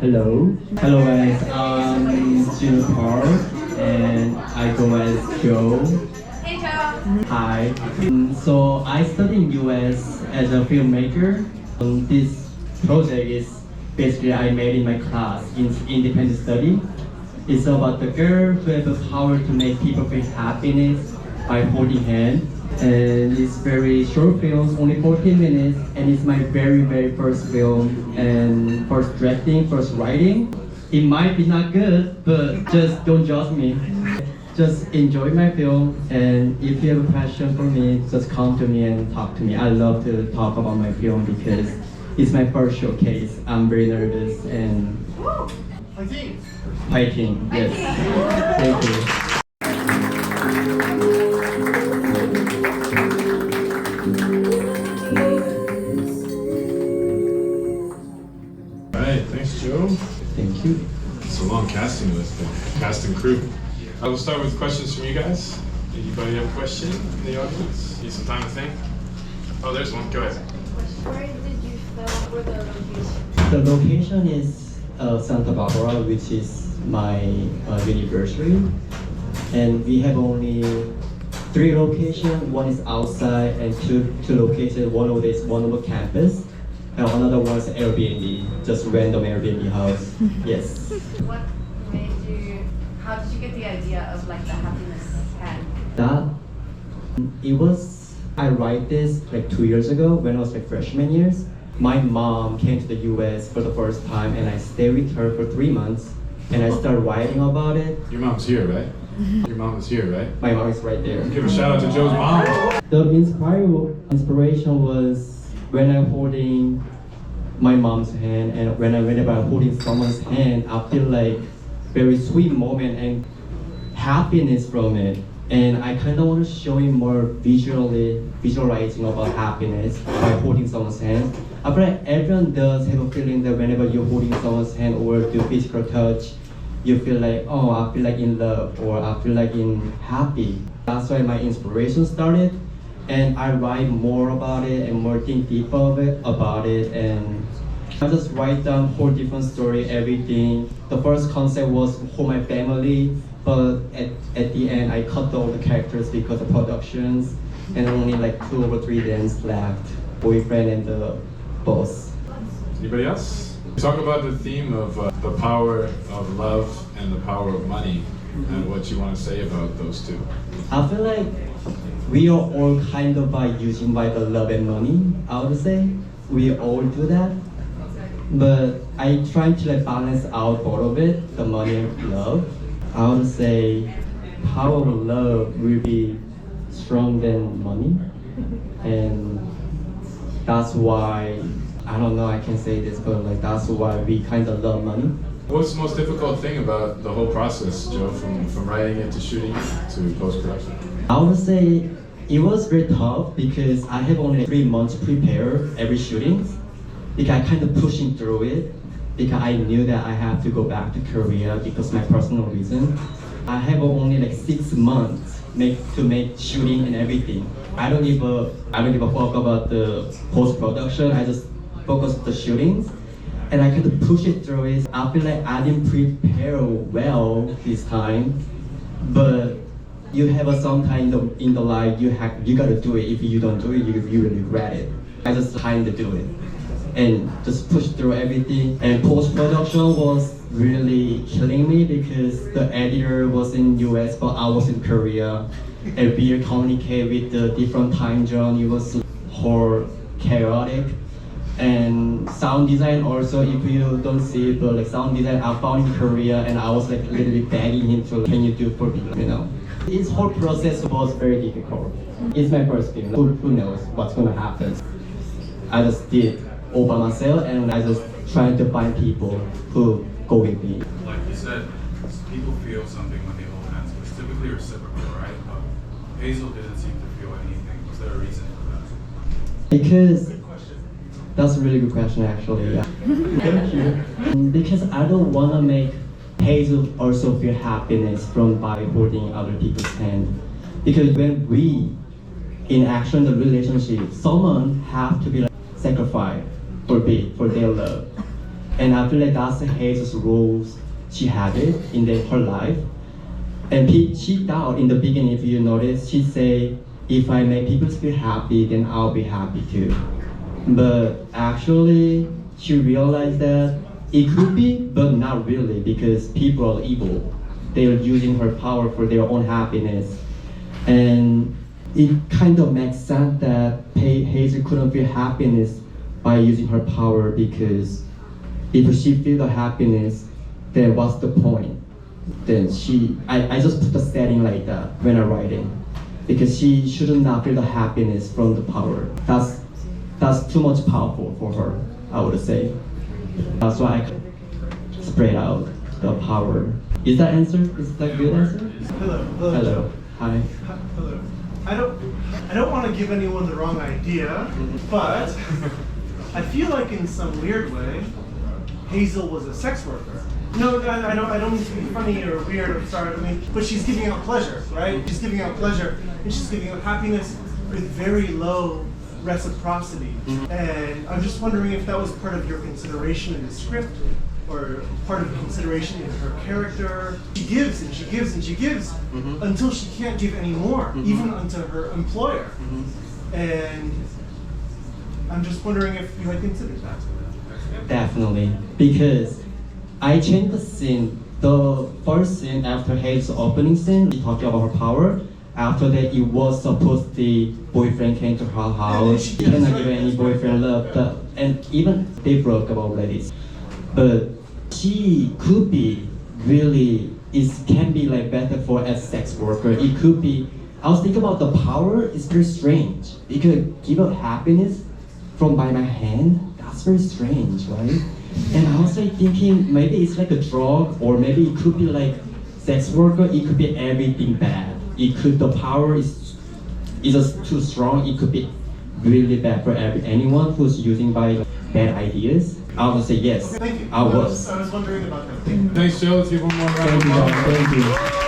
Hello. Hello guys, I'm Juniper and I go as Joe. Hey Joe. Hi. So I study in US as a filmmaker. This project is basically I made in my class in independent study. It's about the girl who has the power to make people feel happiness by holding hands. And it's very short film, only 14 minutes, and it's my very first film and first directing, first writing. It might be not good, but just don't judge me. Just enjoy my film, and if you have a question for me, just come to me and talk to me. I love to talk about my film because it's my first showcase. I'm very nervous and fighting. Yes. Thank you. Thanks, Joe. Thank you. It's a long casting list, cast and crew. I will start with questions from you guys. Anybody have a question in the audience? Need some time to think? Oh, there's one. Go ahead. Where did you film for the location? The location is Santa Barbara, which is my university, and we have only 3 locations. One is outside, and two locations. One of this, one of the campus, and another one is Airbnb, just random Airbnb house. Yes. What made you? How did you get the idea of like the happiness hand? That it was. I write this like 2 years ago when I was like freshman years. My mom came to the US for the first time, and I stayed with her for 3 months, and I started writing about it. Your mom's here, right? Your mom is here, right? My mom is right there. Give a shout out to Joe's mom. The inspiration was when I'm holding my mom's hand, and whenever I'm holding someone's hand, I feel like very sweet moment and happiness from it. And I kind of want to show you more visualizing about happiness by holding someone's hand. I feel like everyone does have a feeling that whenever you're holding someone's hand or do physical touch, you feel like, oh, I feel like in love, or I feel like in happy. That's why my inspiration started, and I write more about it and more think deeper about it, and I just write down whole different story, everything. The first concept was for my family, but at the end I cut all the characters because of productions, and only like 2 or 3 days left, boyfriend and the boss. Anybody else? Talk about the theme of the power of love and the power of money, and what you want to say about those two. I feel like we are all kind of using by the love and money, I would say. We all do that. But I try to like balance out both of it, the money and love. I would say power of love will be stronger than money. And that's why, I don't know I can say this, but like that's why we kind of love money. What's the most difficult thing about the whole process, Joe, from writing it to shooting it to post-production? I would say it was very tough because I have only 3 months to prepare every shooting. Because I kind of pushing through it because I knew that I have to go back to Korea because my personal reason. I have only like 6 months to make shooting and everything. I don't give a fuck about the post-production. I just focus on the shootings, and I kind of push it through it. I feel like I didn't prepare well this time, but you have some kind of in the life you gotta do it. If you don't do it, you will regret it. I just kind of do it and just push through everything. And post-production was really killing me because the editor was in US but I was in Korea, and we communicate with the different time zone. It was whole chaotic. And sound design also, if you don't see it, but like sound design I found in Korea, and I was like literally begging him to, can you do for me, you know? This whole process was very difficult. It's my first film. Who knows what's gonna happen? I just did all by myself, and I just tried to find people who go with me. Like you said, people feel something when they hold hands, but it's typically reciprocal, right? But Hazel didn't seem to feel anything. Was there a reason for that? Because that's a really good question, actually. Yeah. Thank you. Because I don't want to make Hazel also feel happiness from by holding other people's hand. Because when we in action the relationship, someone have to be like sacrificed forbid for their love. And I feel like that's Hazel's roles she had it in her life. And she thought in the beginning, if you notice, she say, if I make people feel happy, then I'll be happy too. But actually, she realized that it could be, but not really, because people are evil. They're using her power for their own happiness. And it kind of makes sense that Hazel couldn't feel happiness by using her power, because if she feel the happiness, then what's the point? Then I just put the setting like that when I write it, because she should not feel the happiness from the power. That's too much powerful for her, I would say. That's why I spread out the power. Is that answer? Is that a good answer? Hello. Hello. Hi. Hello. I don't want to give anyone the wrong idea, but I feel like in some weird way, Hazel was a sex worker. No, I don't mean to be funny or weird. I'm sorry. I mean, but she's giving out pleasure, right? She's giving out pleasure, and she's giving out happiness with very low reciprocity. And I'm just wondering if that was part of your consideration in the script, or part of the consideration in her character. She gives and she gives and she gives until she can't give any more, even unto her employer. And I'm just wondering if you had considered that. Definitely, because I changed the scene. The first scene after Hazel's opening scene, we talked about her power. After that, it was supposed the boyfriend came to her house. She cannot give any boyfriend love, and even they broke up already. But she could be really, it can be like better for a sex worker. It could be, I was thinking about the power, it's very strange. It could give up happiness from by my hand. That's very strange, right? And I was like thinking maybe it's like a drug, or maybe it could be like sex worker, it could be everything bad. It could, the power is just too strong. It could be really bad for anyone who's using by bad ideas. I would say yes. Thank you. I was. I was wondering about that. Thanks, Joe. Let's give one more round of applause. Thank you.